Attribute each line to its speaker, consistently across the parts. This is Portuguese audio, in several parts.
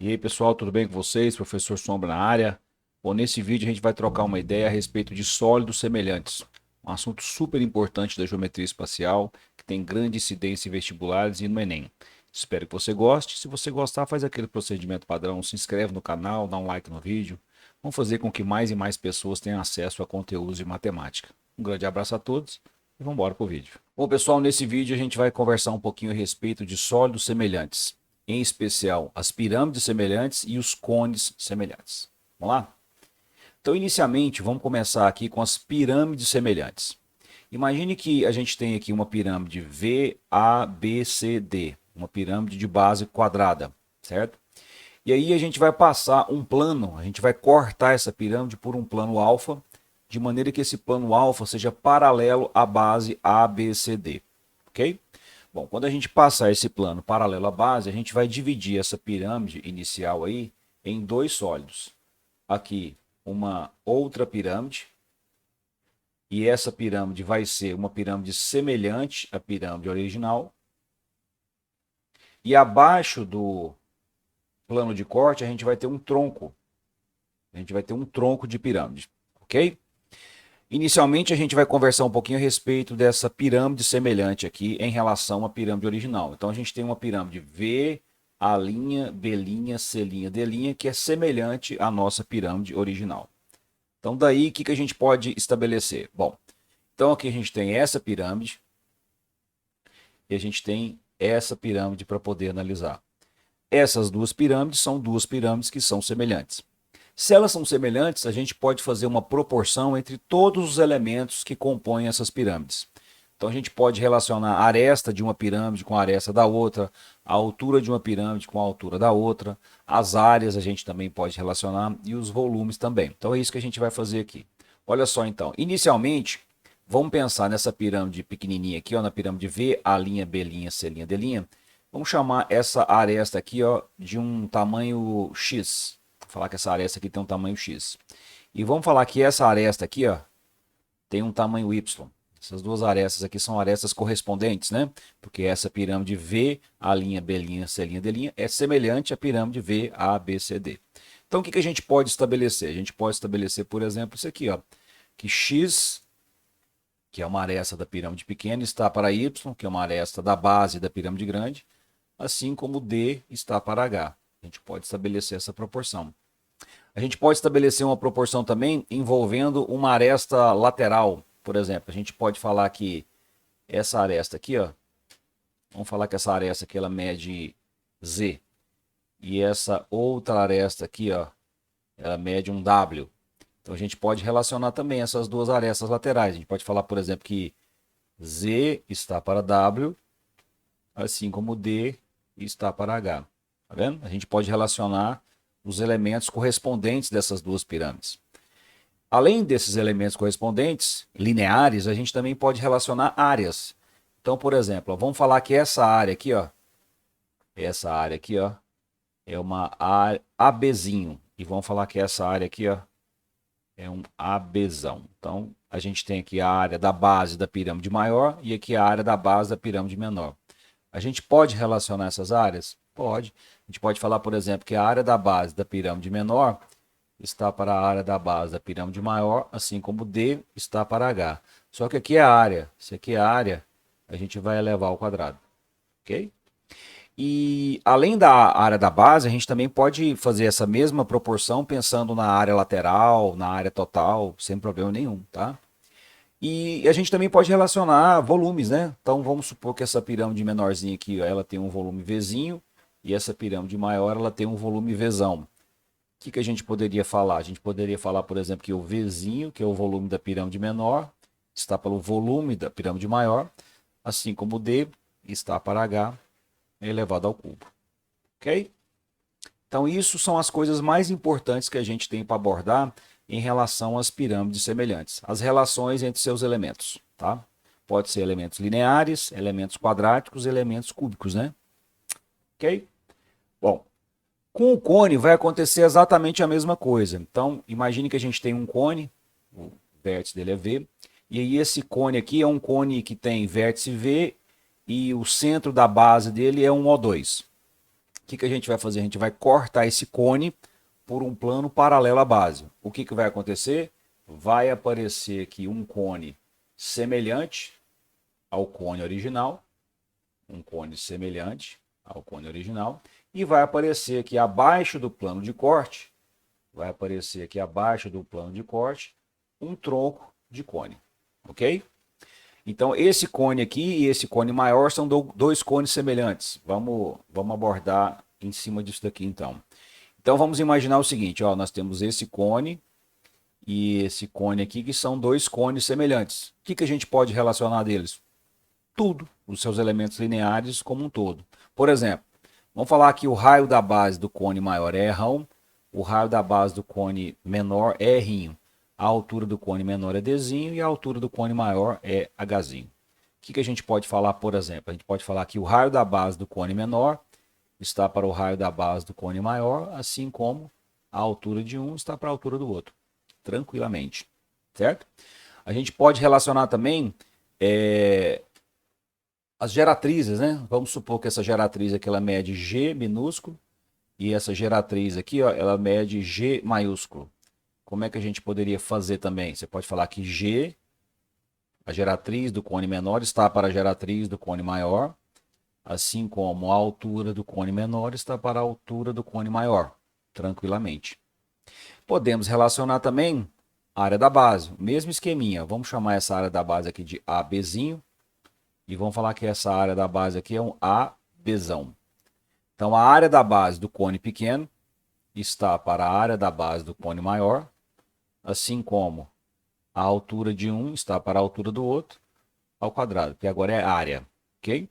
Speaker 1: E aí, pessoal, tudo bem com vocês? Professor Sombra na área. Bom, nesse vídeo a gente vai trocar uma ideia a respeito de sólidos semelhantes, um assunto super importante da geometria espacial, que tem grande incidência em vestibulares e no Enem. Espero que você goste. Se você gostar, faz aquele procedimento padrão, se inscreve no canal, dá um like no vídeo. Vamos fazer com que mais e mais pessoas tenham acesso a conteúdos de matemática. Um grande abraço a todos e vamos embora para o vídeo. Bom, pessoal, nesse vídeo a gente vai conversar um pouquinho a respeito de sólidos semelhantes, em especial as pirâmides semelhantes e os cones semelhantes. Vamos lá? Então, inicialmente, vamos começar aqui com as pirâmides semelhantes. Imagine que a gente tem aqui uma pirâmide VABCD, uma pirâmide de base quadrada, certo? E aí a gente vai passar um plano, a gente vai cortar essa pirâmide por um plano alfa, de maneira que esse plano alfa seja paralelo à base ABCD, ok? Bom, quando a gente passar esse plano paralelo à base, a gente vai dividir essa pirâmide inicial aí em dois sólidos. Aqui uma outra pirâmide, e essa pirâmide vai ser uma pirâmide semelhante à pirâmide original. E abaixo do plano de corte a gente vai ter um tronco. A gente vai ter um tronco de pirâmide, ok? Inicialmente a gente vai conversar um pouquinho a respeito dessa pirâmide semelhante aqui em relação à pirâmide original. Então a gente tem uma pirâmide V, A', B', C', D', que é semelhante à nossa pirâmide original. Então daí o que a gente pode estabelecer? Bom, então aqui a gente tem essa pirâmide e a gente tem essa pirâmide para poder analisar. Essas duas pirâmides são duas pirâmides que são semelhantes. Se elas são semelhantes, a gente pode fazer uma proporção entre todos os elementos que compõem essas pirâmides. Então a gente pode relacionar a aresta de uma pirâmide com a aresta da outra, a altura de uma pirâmide com a altura da outra, as áreas a gente também pode relacionar e os volumes também. Então é isso que a gente vai fazer aqui. Olha só então, inicialmente, vamos pensar nessa pirâmide pequenininha aqui, ó, na pirâmide V, A', B', C', D'. Vamos chamar essa aresta aqui, ó, de um tamanho X. Vou falar que essa aresta aqui tem um tamanho X. E vamos falar que essa aresta aqui, ó, tem um tamanho Y. Essas duas arestas aqui são arestas correspondentes, né? Porque essa pirâmide V, A', B', C', D' é semelhante à pirâmide V, A, B, C, D. Então o que a gente pode estabelecer? A gente pode estabelecer, por exemplo, isso aqui, ó, que X, que é uma aresta da pirâmide pequena, está para Y, que é uma aresta da base da pirâmide grande, assim como D está para H. A gente pode estabelecer essa proporção. A gente pode estabelecer uma proporção também envolvendo uma aresta lateral. Por exemplo, a gente pode falar que essa aresta aqui, ó, vamos falar que essa aresta aqui ela mede Z. E essa outra aresta aqui, ó, ela mede um W. Então a gente pode relacionar também essas duas arestas laterais. A gente pode falar, por exemplo, que Z está para W, assim como D está para H. Tá vendo? A gente pode relacionar os elementos correspondentes dessas duas pirâmides. Além desses elementos correspondentes, lineares, a gente também pode relacionar áreas. Então, por exemplo, ó, vamos falar que essa área aqui, ó, é uma ABzinho. E vamos falar que essa área aqui, ó, é um ABzão. Então, a gente tem aqui a área da base da pirâmide maior e aqui a área da base da pirâmide menor. A gente pode relacionar essas áreas? Pode. A gente pode falar, por exemplo, que a área da base da pirâmide menor está para a área da base da pirâmide maior, assim como D está para H. Só que aqui é a área. Se aqui é a área, a gente vai elevar ao quadrado. Ok? E além da área da base, a gente também pode fazer essa mesma proporção pensando na área lateral, na área total, sem problema nenhum, tá? E a gente também pode relacionar volumes, né? Então vamos supor que essa pirâmide menorzinha aqui, ó, ela tem um volume Vzinho, e essa pirâmide maior ela tem um volume Vzão. O que a gente poderia falar? A gente poderia falar, por exemplo, que o Vzinho, que é o volume da pirâmide menor, está pelo volume da pirâmide maior, assim como o D está para H elevado ao cubo. Ok? Então isso são as coisas mais importantes que a gente tem para abordar em relação às pirâmides semelhantes. As relações entre seus elementos, tá? Pode ser elementos lineares, elementos quadráticos, elementos cúbicos, né? Ok? Bom, com o cone vai acontecer exatamente a mesma coisa. Então, imagine que a gente tem um cone, o vértice dele é V, e aí esse cone aqui é um cone que tem vértice V e o centro da base dele é um O2. O que a gente vai fazer? A gente vai cortar esse cone por um plano paralelo à base. O que vai acontecer? Vai aparecer aqui um cone semelhante ao cone original, um cone semelhante ao cone original, e vai aparecer aqui abaixo do plano de corte, um tronco de cone, ok? Então esse cone aqui e esse cone maior são dois cones semelhantes. Vamos abordar em cima disso daqui então. Então vamos imaginar o seguinte, ó, nós temos esse cone e esse cone aqui que são dois cones semelhantes. O que a gente pode relacionar deles? Tudo, os seus elementos lineares como um todo. Por exemplo, vamos falar que o raio da base do cone maior é rão, o raio da base do cone menor é rinho. A altura do cone menor é Dzinho e a altura do cone maior é Hzinho. O que a gente pode falar, por exemplo? A gente pode falar que o raio da base do cone menor está para o raio da base do cone maior, assim como a altura de um está para a altura do outro, tranquilamente, certo? A gente pode relacionar também as geratrizes, né? Vamos supor que essa geratriz aqui ela mede G minúsculo e essa geratriz aqui, ó, ela mede G maiúsculo. Como é que a gente poderia fazer também? Você pode falar que G, a geratriz do cone menor, está para a geratriz do cone maior, assim como a altura do cone menor está para a altura do cone maior, tranquilamente. Podemos relacionar também a área da base, o mesmo esqueminha. Vamos chamar essa área da base aqui de ABzinho e vamos falar que essa área da base aqui é um ABzão. Então a área da base do cone pequeno está para a área da base do cone maior, assim como a altura de um está para a altura do outro ao quadrado, que agora é área, ok?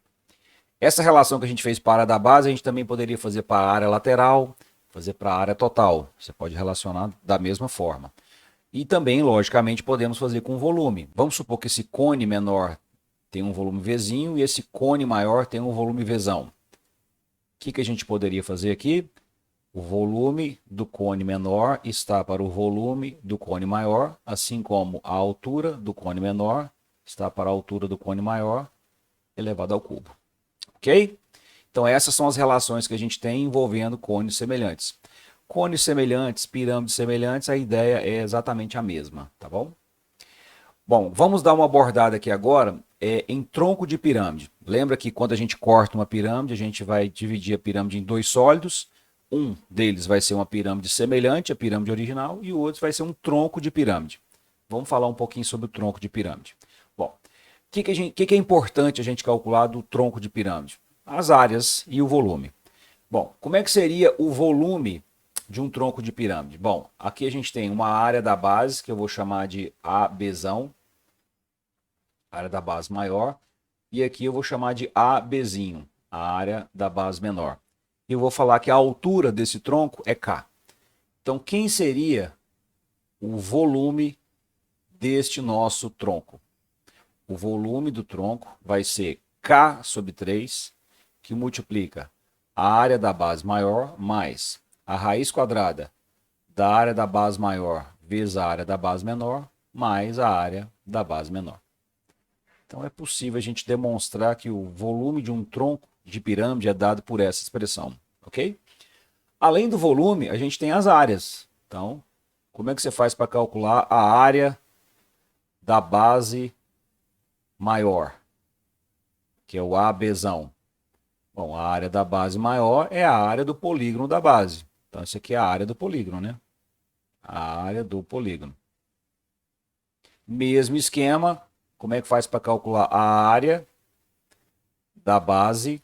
Speaker 1: Essa relação que a gente fez para a área da base, a gente também poderia fazer para a área lateral, fazer para a área total. Você pode relacionar da mesma forma. E também, logicamente, podemos fazer com volume. Vamos supor que esse cone menor tem um volume Vzinho e esse cone maior tem um volume Vzão. O que a gente poderia fazer aqui? O volume do cone menor está para o volume do cone maior, assim como a altura do cone menor está para a altura do cone maior elevado ao cubo. Ok? Então essas são as relações que a gente tem envolvendo cones semelhantes. Cones semelhantes, pirâmides semelhantes, a ideia é exatamente a mesma, tá bom? Bom, vamos dar uma abordada aqui agora em tronco de pirâmide. Lembra que quando a gente corta uma pirâmide, a gente vai dividir a pirâmide em dois sólidos. Um deles vai ser uma pirâmide semelhante à pirâmide original e o outro vai ser um tronco de pirâmide. Vamos falar um pouquinho sobre o tronco de pirâmide. Bom, o que é importante a gente calcular do tronco de pirâmide? As áreas e o volume. Bom, como é que seria o volume de um tronco de pirâmide? Bom, aqui a gente tem uma área da base, que eu vou chamar de ABzão, área da base maior, e aqui eu vou chamar de ABzinho, a área da base menor. E eu vou falar que a altura desse tronco é K. Então, quem seria o volume deste nosso tronco? O volume do tronco vai ser K sobre 3, que multiplica a área da base maior mais a raiz quadrada da área da base maior vezes a área da base menor mais a área da base menor. Então é possível a gente demonstrar que o volume de um tronco de pirâmide é dado por essa expressão, ok? Além do volume, a gente tem as áreas. Então, como é que você faz para calcular a área da base maior, que é o ABzão? Bom, a área da base maior é a área do polígono da base. Então, isso aqui é a área do polígono, né? A área do polígono. Mesmo esquema, como é que faz para calcular a área da base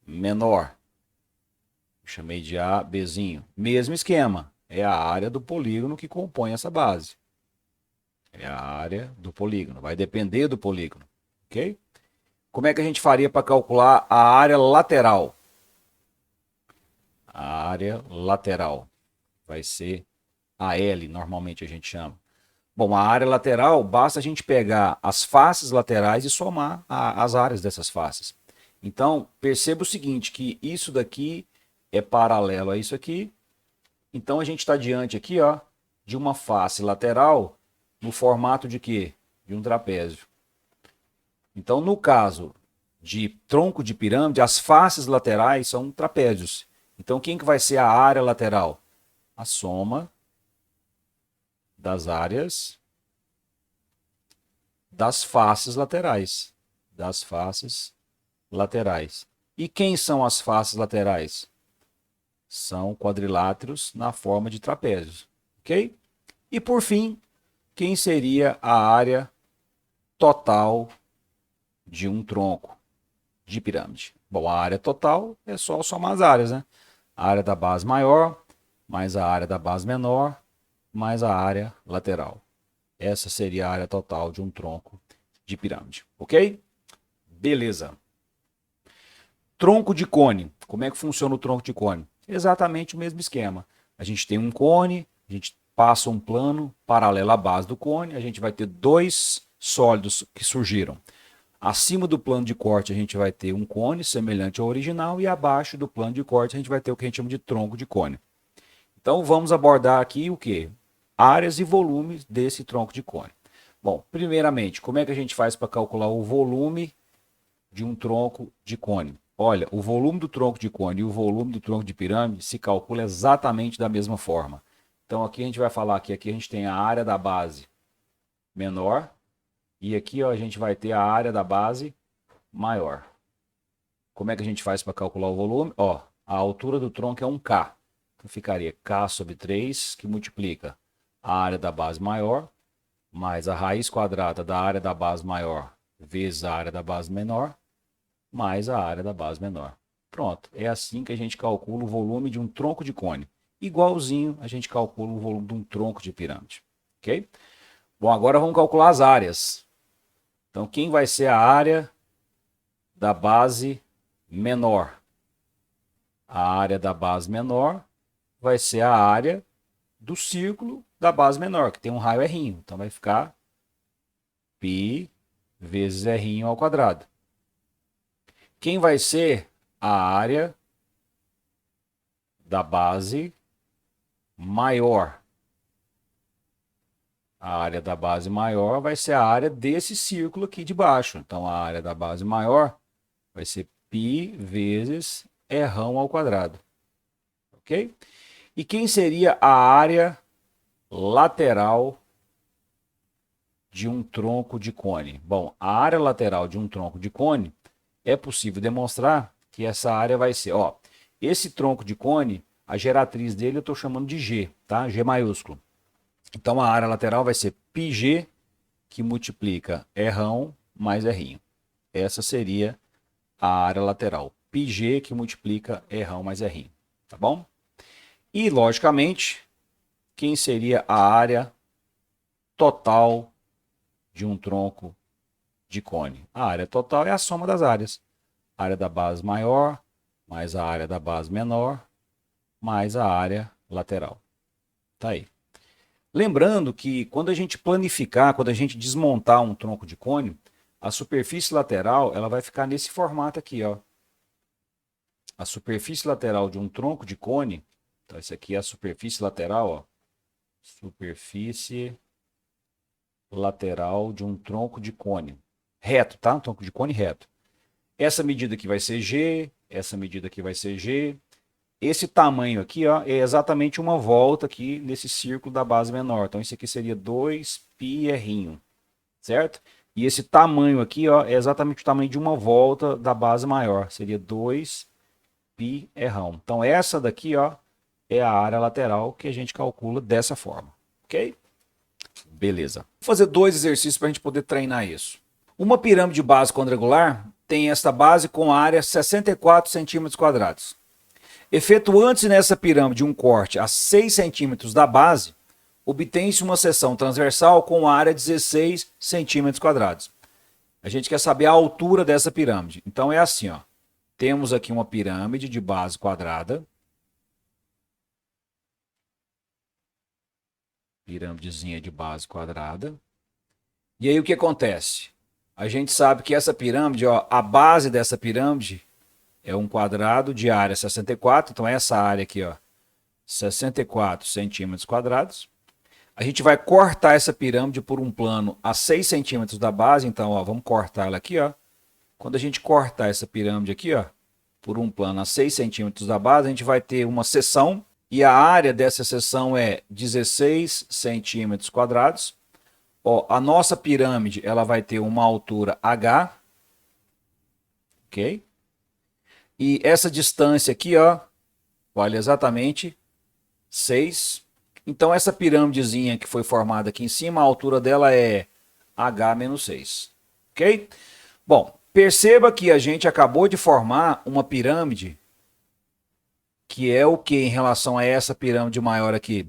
Speaker 1: menor? Chamei de ABzinho. Mesmo esquema, é a área do polígono que compõe essa base. É a área do polígono, vai depender do polígono, ok? Como é que a gente faria para calcular a área lateral? A área lateral vai ser AL, normalmente a gente chama. Bom, a área lateral, basta a gente pegar as faces laterais e somar as áreas dessas faces. Então, perceba o seguinte, que isso daqui é paralelo a isso aqui. Então, a gente está diante aqui, ó, de uma face lateral no formato de quê? De um trapézio. Então, no caso de tronco de pirâmide, as faces laterais são trapézios. Então, quem que vai ser a área lateral? A soma das áreas das faces laterais. Das faces laterais. E quem são as faces laterais? São quadriláteros na forma de trapézios. Ok? E por fim, quem seria a área total de um tronco de pirâmide? Bom, a área total é só somar as áreas, né? A área da base maior, mais a área da base menor, mais a área lateral. Essa seria a área total de um tronco de pirâmide. Ok? Beleza. Tronco de cone. Como é que funciona o tronco de cone? Exatamente o mesmo esquema. A gente tem um cone, a gente passa um plano paralelo à base do cone, a gente vai ter dois sólidos que surgiram. Acima do plano de corte a gente vai ter um cone semelhante ao original e abaixo do plano de corte a gente vai ter o que a gente chama de tronco de cone. Então vamos abordar aqui o que? Áreas e volumes desse tronco de cone. Bom, primeiramente, como é que a gente faz para calcular o volume de um tronco de cone? Olha, o volume do tronco de cone e o volume do tronco de pirâmide se calcula exatamente da mesma forma. Então aqui a gente vai falar que aqui a gente tem a área da base menor e aqui ó, a gente vai ter a área da base maior. Como é que a gente faz para calcular o volume? Ó, a altura do tronco é 1K. Então ficaria K sobre 3, que multiplica a área da base maior, mais a raiz quadrada da área da base maior, vezes a área da base menor, mais a área da base menor. Pronto, é assim que a gente calcula o volume de um tronco de cone. Igualzinho a gente calcula o volume de um tronco de pirâmide. Ok? Bom, agora vamos calcular as áreas. Então, quem vai ser a área da base menor? A área da base menor vai ser a área do círculo da base menor, que tem um raio R. Então, vai ficar π vezes R ao quadrado. Quem vai ser a área da base maior? A área da base maior vai ser a área desse círculo aqui de baixo. Então, a área da base maior vai ser π vezes R ao quadrado. Ok? E quem seria a área lateral de um tronco de cone? Bom, a área lateral de um tronco de cone é possível demonstrar que essa área vai ser, ó, esse tronco de cone, a geratriz dele eu estou chamando de G, tá? G maiúsculo. Então a área lateral vai ser πg, que multiplica R mais R. Essa seria a área lateral. πg que multiplica R mais R. Tá bom? E, logicamente, quem seria a área total de um tronco de cone? A área total é a soma das áreas. A área da base maior, mais a área da base menor, mais a área lateral. Tá aí. Lembrando que quando a gente planificar, quando a gente desmontar um tronco de cone, a superfície lateral ela vai ficar nesse formato aqui, ó. A superfície lateral de um tronco de cone, então essa aqui é a superfície lateral, ó. Superfície lateral de um tronco de cone. Reto, tá? Um tronco de cone reto. Essa medida aqui vai ser G, essa medida aqui vai ser G. Esse tamanho aqui ó, é exatamente uma volta aqui nesse círculo da base menor. Então isso aqui seria 2πr, certo? E esse tamanho aqui ó, é exatamente o tamanho de uma volta da base maior. Seria 2πr. Então essa daqui ó, é a área lateral que a gente calcula dessa forma. Ok? Beleza. Vou fazer dois exercícios para a gente poder treinar isso. Uma pirâmide base quadrangular tem esta base com área 64 centímetros quadrados. Efetuando-se nessa pirâmide um corte a 6 centímetros da base, obtém-se uma seção transversal com área 16 centímetros quadrados. A gente quer saber a altura dessa pirâmide. Então é assim, ó. Temos aqui uma pirâmide de base quadrada. Pirâmidezinha de base quadrada. E aí o que acontece? A gente sabe que essa pirâmide, ó, a base dessa pirâmide é um quadrado de área 64. Então essa área aqui, ó, 64 centímetros quadrados. A gente vai cortar essa pirâmide por um plano a 6 centímetros da base. Então, ó, vamos cortar ela aqui, ó. quando a gente cortar essa pirâmide aqui, ó, por um plano a 6 centímetros da base, a gente vai ter uma seção e a área dessa seção é 16 centímetros quadrados. Ó, a nossa pirâmide ela vai ter uma altura H, ok? E essa distância aqui, ó, vale exatamente 6. Então essa pirâmidezinha que foi formada aqui em cima, a altura dela é H menos 6, ok? Bom, perceba que a gente acabou de formar uma pirâmide que é o que em relação a essa pirâmide maior aqui?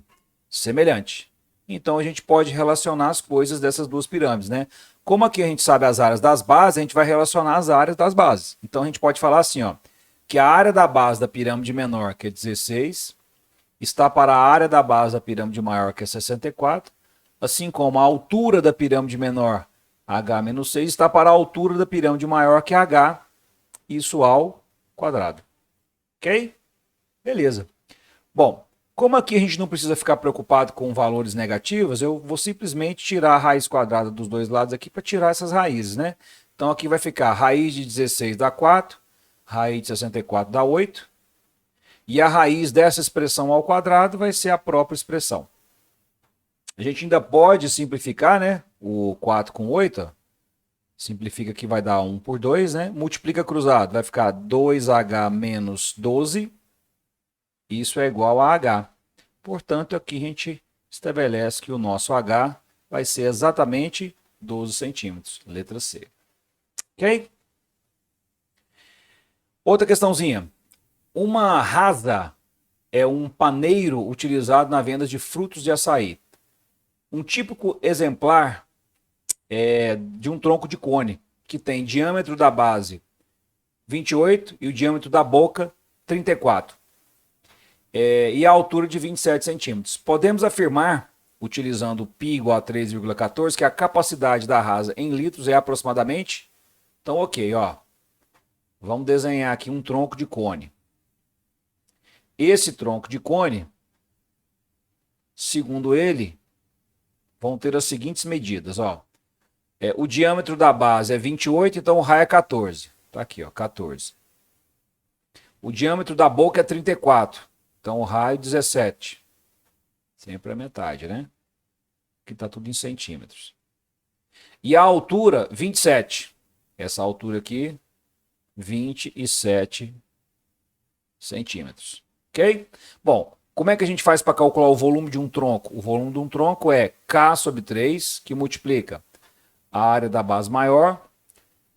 Speaker 1: Semelhante. Então a gente pode relacionar as coisas dessas duas pirâmides, né? Como aqui a gente sabe as áreas das bases, a gente vai relacionar as áreas das bases. Então a gente pode falar assim, ó, que a área da base da pirâmide menor, que é 16, está para a área da base da pirâmide maior, que é 64, assim como a altura da pirâmide menor, H menos 6, está para a altura da pirâmide maior, que é H, isso ao quadrado. Ok? Beleza. Bom, como aqui a gente não precisa ficar preocupado com valores negativos, eu vou simplesmente tirar a raiz quadrada dos dois lados aqui para tirar essas raízes, né? Então aqui vai ficar raiz de 16 dá 4, raiz de 64 dá 8, e a raiz dessa expressão ao quadrado vai ser a própria expressão. A gente ainda pode simplificar, né? O 4 com 8, ó. Simplifica que vai dar 1 por 2, né? Multiplica cruzado, vai ficar 2H menos 12. Isso é igual a H. Portanto, aqui a gente estabelece que o nosso H vai ser exatamente 12 centímetros. Letra C. Ok? Outra questãozinha. Uma rasa é um paneiro utilizado na venda de frutos de açaí. Um típico exemplar é de um tronco de cone, que tem diâmetro da base 28 e o diâmetro da boca 34. E a altura de 27 centímetros. Podemos afirmar, utilizando π igual a 3,14, que a capacidade da rasa em litros é aproximadamente... Então, ok, ó. Vamos desenhar aqui um tronco de cone. Esse tronco de cone, segundo ele, vão ter as seguintes medidas, ó. O diâmetro da base é 28, então o raio é 14. Tá aqui, ó, 14. O diâmetro da boca é 34. Então, o raio 17. Sempre a metade, né? Aqui está tudo em centímetros. E a altura, 27. Essa altura aqui, 27 centímetros. Ok? Bom, como é que a gente faz para calcular o volume de um tronco? O volume de um tronco é K sobre 3, que multiplica a área da base maior,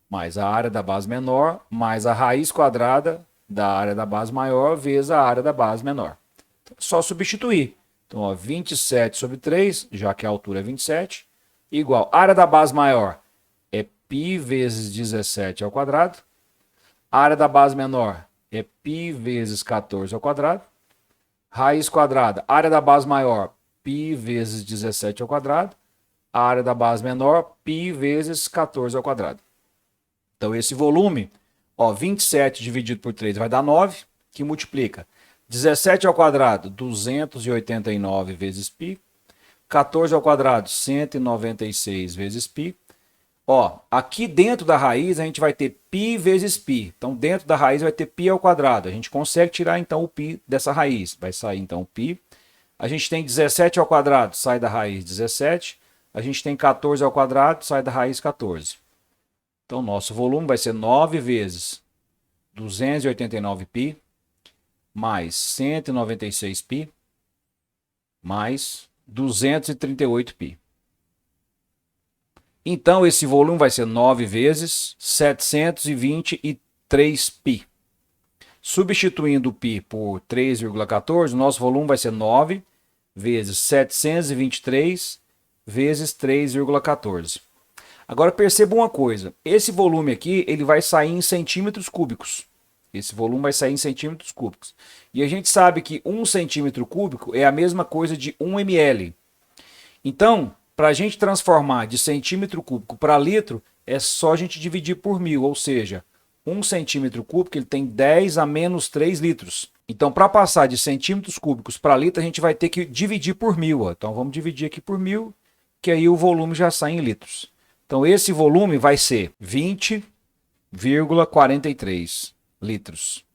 Speaker 1: mais a área da base menor, mais a raiz quadrada da área da base maior vezes a área da base menor. Então, é só substituir. Então, ó, 27 sobre 3, já que a altura é 27, igual a área da base maior é π vezes 17 ao quadrado. A área da base menor é π vezes 14 ao quadrado. Raiz quadrada, área da base maior, π vezes 17 ao quadrado. A área da base menor, π vezes 14 ao quadrado. Então, esse volume... Ó, 27 dividido por 3 vai dar 9, que multiplica 17 ao quadrado, 289 vezes π. 14 ao quadrado, 196 vezes π. Ó, aqui dentro da raiz a gente vai ter π vezes π. Então, dentro da raiz vai ter π ao quadrado. A gente consegue tirar, então, o π dessa raiz. Vai sair, então, o π. A gente tem 17 ao quadrado, sai da raiz 17. A gente tem 14 ao quadrado, sai da raiz 14. Então, nosso volume vai ser 9 vezes 289π, mais 196π, mais 238π. Então, esse volume vai ser 9 vezes 723π. Substituindo o π por 3,14, nosso volume vai ser 9 vezes 723 vezes 3,14. Agora perceba uma coisa, esse volume aqui ele vai sair em centímetros cúbicos. Esse volume vai sair em centímetros cúbicos. E a gente sabe que 1 centímetro cúbico é a mesma coisa de 1 ml. Então, para a gente transformar de centímetro cúbico para litro, é só a gente dividir por 1000, ou seja, 1 centímetro cúbico ele tem 10 a menos 3 litros. Então, para passar de centímetros cúbicos para litro, a gente vai ter que dividir por 1000. Ó. Então, vamos dividir aqui por 1000, que aí o volume já sai em litros. Então, esse volume vai ser 20 1,43 litros.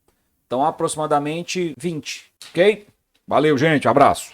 Speaker 1: Então, aproximadamente 20, ok? Valeu, gente. Abraço.